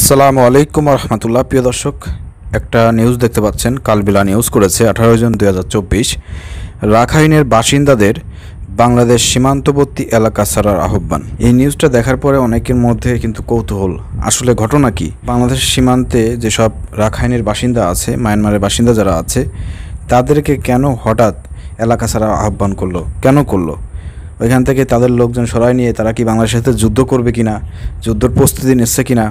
আসসালামু আলাইকুম রহমতুল্লাহ। প্রিয় দর্শক, একটা নিউজ দেখতে পাচ্ছেন, কালবেলা নিউজ করেছে 18 জুন 2024। রাখাইনের বাসিন্দাদের বাংলাদেশ সীমান্তবর্তী এলাকা ছাড়ার আহ্বান। এই নিউজটা দেখার পরে অনেকের মধ্যে কিন্তু কৌতূহল, আসলে ঘটনা কি? বাংলাদেশ সীমান্তে যেসব রাখাইনের বাসিন্দা আছে, মায়ানমারের বাসিন্দা যারা আছে, তাদেরকে কেন হঠাৎ এলাকা ছাড়া আহ্বান করলো, কেন করলো? ওইখান থেকে তাদের লোকজন সরাই নিয়ে তারা কি বাংলাদেশের সাথে যুদ্ধ করবে কিনা, যুদ্ধের প্রস্তুতি নিচ্ছে কিনা,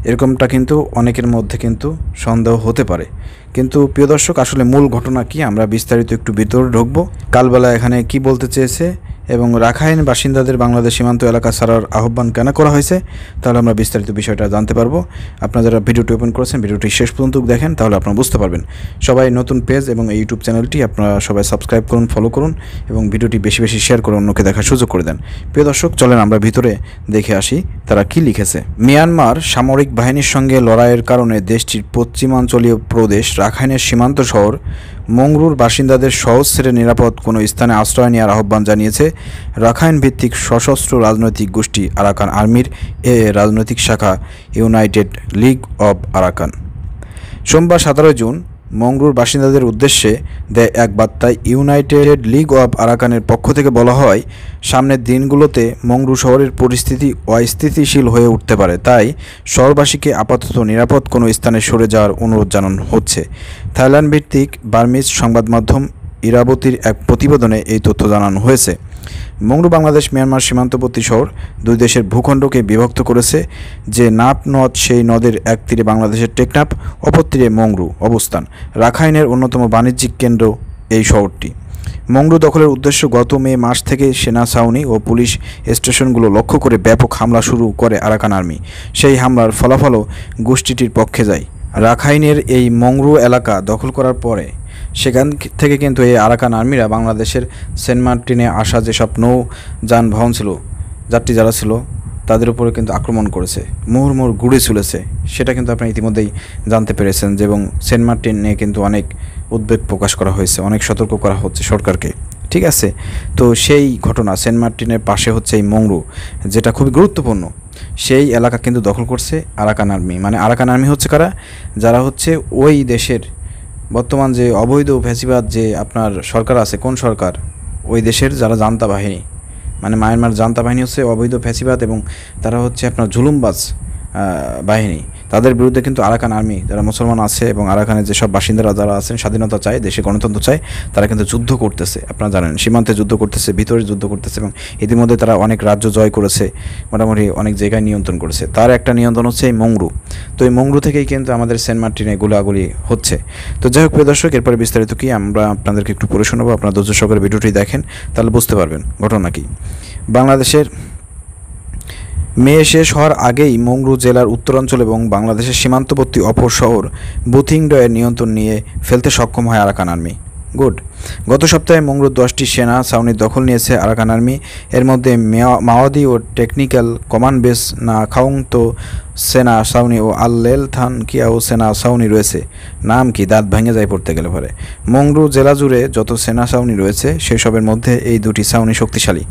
এরকমটা কিন্তু অনেকের মধ্যে কিন্তু সন্দেহ হতে পারে। কিন্তু প্রিয় দর্শক, আসলে মূল ঘটনা কি আমরা বিস্তারিত একটু ভিতরে ঢুকবো। কালবেলা এখানে কি বলতে চেয়েছে এবং রাখাইন বাসিন্দাদের বাংলাদেশ সীমান্ত এলাকা ছাড়ার আহ্বান কেন করা হয়েছে, তাহলে আমরা বিস্তারিত বিষয়টা জানতে পারবো। আপনারা যারা ভিডিওটি ওপেন করেছেন, ভিডিওটি শেষ পর্যন্ত দেখেন, তাহলে আপনারা বুঝতে পারবেন। সবাই নতুন পেজ এবং এই ইউটিউব চ্যানেলটি আপনারা সবাই সাবস্ক্রাইব করুন, ফলো করুন এবং ভিডিওটি বেশি বেশি শেয়ার করে অন্যকে দেখার সুযোগ করে দেন। প্রিয় দর্শক, চলেন আমরা ভিতরে দেখে আসি তারা কি লিখেছে। মিয়ানমার সামরিক বাহিনীর সঙ্গে লড়াইয়ের কারণে দেশটির পশ্চিমাঞ্চলীয় প্রদেশ রাখাইনের সীমান্ত শহর মংরুর বাসিন্দাদের সহজ ছেড়ে নিরাপদ কোনো স্থানে আশ্রয় নেওয়ার আহ্বান জানিয়েছে রাখাইন ভিত্তিক সশস্ত্র রাজনৈতিক গোষ্ঠী আরাকান আর্মির রাজনৈতিক শাখা ইউনাইটেড লিগ অব আরাকান। সোমবার 17 জুন মংরুর বাসিন্দাদের উদ্দেশ্যে দেয় এক বার্তায় ইউনাইটেড লিগ অব আরাকানের পক্ষ থেকে বলা হয়, সামনের দিনগুলোতে মংরু শহরের পরিস্থিতি অস্থিতিশীল হয়ে উঠতে পারে, তাই শহরবাসীকে আপাতত নিরাপদ কোনো স্থানে সরে যাওয়ার অনুরোধ জানানো হচ্ছে। থাইল্যান্ড ভিত্তিক বার্মিজ সংবাদ মাধ্যম ইরাবতীর এক প্রতিবেদনে এই তথ্য জানানো হয়েছে। মংরু বাংলাদেশ মিয়ানমার সীমান্তবর্তী শহর, দুই দেশের ভূখণ্ডকে বিভক্ত করেছে। যে নাপ নদ, সেই নদের এক তীরে বাংলাদেশের টেকনাফ, অপর তীরে মংরু অবস্থান। রাখাইনের অন্যতম বাণিজ্যিক কেন্দ্র এই শহরটি। মংরু দখলের উদ্দেশ্য গত মে মাস থেকে সেনা ছাউনি ও পুলিশ স্টেশনগুলো লক্ষ্য করে ব্যাপক হামলা শুরু করে আরাকান আর্মি। সেই হামলার ফলাফলও গোষ্ঠীটির পক্ষে যায়। রাখাইনের এই মংরু এলাকা দখল করার পরে সেখান থেকে কিন্তু এই আরাকান আর্মিরা বাংলাদেশের সেন্ট মার্টিনে আসা যেসব নৌ যানবাহন ছিল, যাত্রী যারা ছিল, তাদের উপরে কিন্তু আক্রমণ করেছে, মুহুর্মুহুর গুড়ে চলেছে। সেটা কিন্তু আপনি ইতিমধ্যেই জানতে পেরেছেন যে, এবং সেন্ট মার্টিন নিয়ে কিন্তু অনেক উদ্বেগ প্রকাশ করা হয়েছে, অনেক সতর্ক করা হচ্ছে সরকারকে। ঠিক আছে, তো সেই ঘটনা সেন্ট মার্টিনের পাশে হচ্ছে এই মংরু, যেটা খুবই গুরুত্বপূর্ণ। সেই এলাকা কিন্তু দখল করছে আরাকান আর্মি। মানে আরাকান আর্মি হচ্ছে কারা? যারা হচ্ছে ওই দেশের বর্তমান যে অবৈধ ফ্যাসিবাদ যে আপনার সরকার আছে, কোন সরকার? ওই দেশের যারা জান্তা বাহিনী, মানে মায়ানমার জান্তা বাহিনী হচ্ছে অবৈধ ফ্যাসিবাদ, এবং তারা হচ্ছে আপনার জুলুমবাজ বাহিনী। তাদের বিরুদ্ধে কিন্তু আরাকান আর্মি যারা মুসলমান আছে এবং আরাকানের যেসব বাসিন্দারা যারা আছেন, স্বাধীনতা চায়, দেশে গণতন্ত্র চায়, তারা কিন্তু যুদ্ধ করতেছে। আপনারা জানেন, সীমান্তে যুদ্ধ করতেছে, ভিতরে যুদ্ধ করতেছে, এবং ইতিমধ্যে তারা অনেক রাজ্য জয় করেছে, মোটামুটি অনেক জায়গায় নিয়ন্ত্রণ করেছে। তার একটা নিয়ন্ত্রণ হচ্ছে এই মংরু। তো এই মংরু থেকেই কিন্তু আমাদের সেন্ট মার্টিনে গোলাগুলি হচ্ছে। তো যাই হোক প্রিয় দর্শক, এরপরে বিস্তারিত কি আমরা আপনাদেরকে একটু পড়ে শোনাবো। আপনারা ধৈর্য সহকারে ভিডিওটি দেখেন, তাহলে বুঝতে পারবেন ঘটনা কি। বাংলাদেশের মে শেষ হওয়ার আগেই মংরু জেলার উত্তরাঞ্চল এবং বাংলাদেশের সীমান্তবর্তী অপর শহর বুথিংডয়ের নিয়ন্ত্রণ নিয়ে ফেলতে সক্ষম হয় আরাকান আর্মি। গুড। গত সপ্তাহে মংরুর 10টি সেনা ছাউনির দখল নিয়েছে আরাকান আর্মি। এর মধ্যে মাওয়াদি ও টেকনিক্যাল কমান্ড বেস না খাউংতো সেনা ছাউনি ও আল্লেল থান কিয়াও সেনা ছাউনি রয়েছে। নাম কি, দাঁত ভেঙে যায় পড়তে গেলে পরে। মংরু জেলা জুড়ে যত সেনা ছাউনি রয়েছে, সেসবের মধ্যে এই দুটি ছাউনি শক্তিশালী।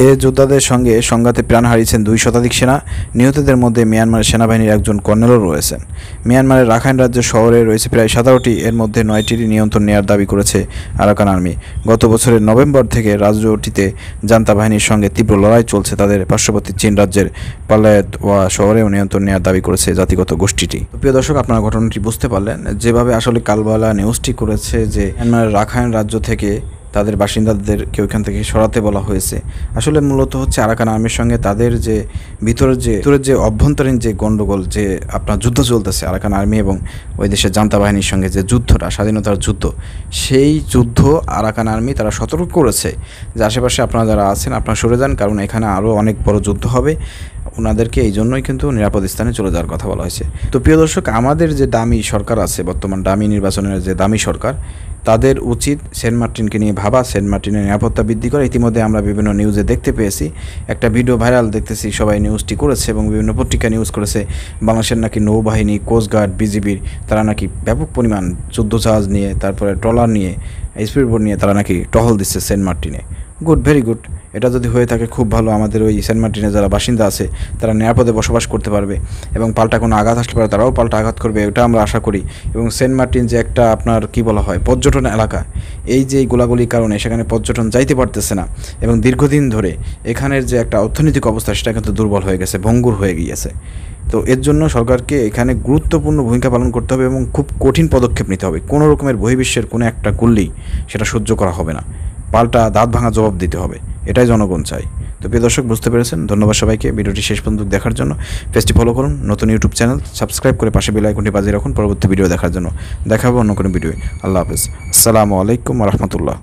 এ যোদ্ধাদের সঙ্গে সংঘাতে প্রাণ হারিয়েছেন 2 শতাধিক সেনা। নিহতদের মধ্যে মিয়ানমারের সেনাবাহিনীর একজন কর্নেলও রয়েছেন। মিয়ানমারের রাখাইন রাজ্যের শহরে রয়েছে প্রায় 17টি, এর মধ্যে 9টির নিয়ন্ত্রণ নেওয়ার দাবি করেছে আরাকান আর্মি। গত বছরের নভেম্বর থেকে রাজ্যটিতে জান্তা বাহিনীর সঙ্গে তীব্র লড়াই চলছে। তাদের পার্শ্ববর্তী চীন রাজ্যের পালায়েতওয়া শহরেও নিয়ন্ত্রণ নেওয়ার দাবি করেছে জাতিগত গোষ্ঠীটি। প্রিয় দর্শক, আপনারা ঘটনাটি বুঝতে পারলেন, যেভাবে আসলে কালবেলা নিউজটি করেছে যে মিয়ানমারের রাখাইন রাজ্য থেকে তাদের বাসিন্দাদেরকে ওইখান থেকে সরাতে বলা হয়েছে। আসলে মূলত হচ্ছে আরাকান আর্মির সঙ্গে তাদের যে ভিতরের যে অভ্যন্তরীণ যে গণ্ডগোল, যে আপনার যুদ্ধ চলতেছে আরাকান আর্মি এবং ওই দেশের জান্তা বাহিনীর সঙ্গে, যে যুদ্ধটা, স্বাধীনতার যুদ্ধ, সেই যুদ্ধ আরাকান আর্মি তারা সতর্ক করেছে যে আশেপাশে আপনারা যারা আছেন আপনারা সরে যান, কারণ এখানে আরও অনেক বড় যুদ্ধ হবে। ওনাদেরকে এই জন্যই কিন্তু নিরাপদ স্থানে চলে যাওয়ার কথা বলা হয়েছে। তো প্রিয় দর্শক, আমাদের যে দামি সরকার আছে, বর্তমান দামি নির্বাচনের যে দামি সরকার, তাদের উচিত সেন্ট মার্টিনকে নিয়ে ভাবা, সেন্ট মার্টিনের নিরাপত্তা বৃদ্ধি করা। ইতিমধ্যে আমরা বিভিন্ন নিউজে দেখতে পেয়েছি, একটা ভিডিও ভাইরাল দেখতেছি, সবাই নিউজটি করেছে এবং বিভিন্ন পত্রিকা নিউজ করেছে। বাংলাদেশের নাকি নৌবাহিনী, কোস্টগার্ড, বিজিবির তারা নাকি ব্যাপক পরিমাণ যুদ্ধজাহাজ নিয়ে, তারপরে ট্রলার নিয়ে, স্পিড বোট নিয়ে তারা নাকি টহল দিচ্ছে সেন্ট মার্টিনে। Good, very good. এটা যদি হয়ে থাকে খুব ভালো, আমাদের ওই সেন্ট মার্টিনে যারা বাসিন্দা আছে তারা নিরাপদে বসবাস করতে পারবে এবং পাল্টা কোনো আঘাত আসলে পারে তারাও পাল্টা আঘাত করবে, এটা আমরা আশা করি। এবং সেন্ট মার্টিন যে একটা আপনার কী বলা হয় পর্যটন এলাকা, এই যে গোলাগুলির কারণে সেখানে পর্যটন যাইতে পারতেছে না এবং দীর্ঘদিন ধরে এখানের যে একটা অর্থনৈতিক অবস্থা সেটা কিন্তু দুর্বল হয়ে গেছে, ভঙ্গুর হয়ে গিয়েছে। তো এর জন্য সরকারকে এখানে গুরুত্বপূর্ণ ভূমিকা পালন করতে হবে এবং খুব কঠিন পদক্ষেপ নিতে হবে। কোনো রকমের বহির্বিশ্বের কোনো একটা করলেই সেটা সহ্য করা হবে না, পাল্টা দাঁত ভাঙা জবাব দিতে হবে, এটাই জনগণ চাই। তো প্রিয় দর্শক, বুঝতে পেরেছেন। ধন্যবাদ সবাইকে ভিডিওটি শেষ পর্যন্ত দেখার জন্য। পেজটি ফলো করুন, নতুন ইউটিউব চ্যানেল সাবস্ক্রাইব করে পাশে বেল আইকনটি বাজিয়ে রাখুন পরবর্তী ভিডিও দেখার জন্য। দেখা হবে অন্য কোনো ভিডিওয়ে। আল্লাহ হাফেজ। আসসালামু আলাইকুম ওয়া রাহমাতুল্লাহ।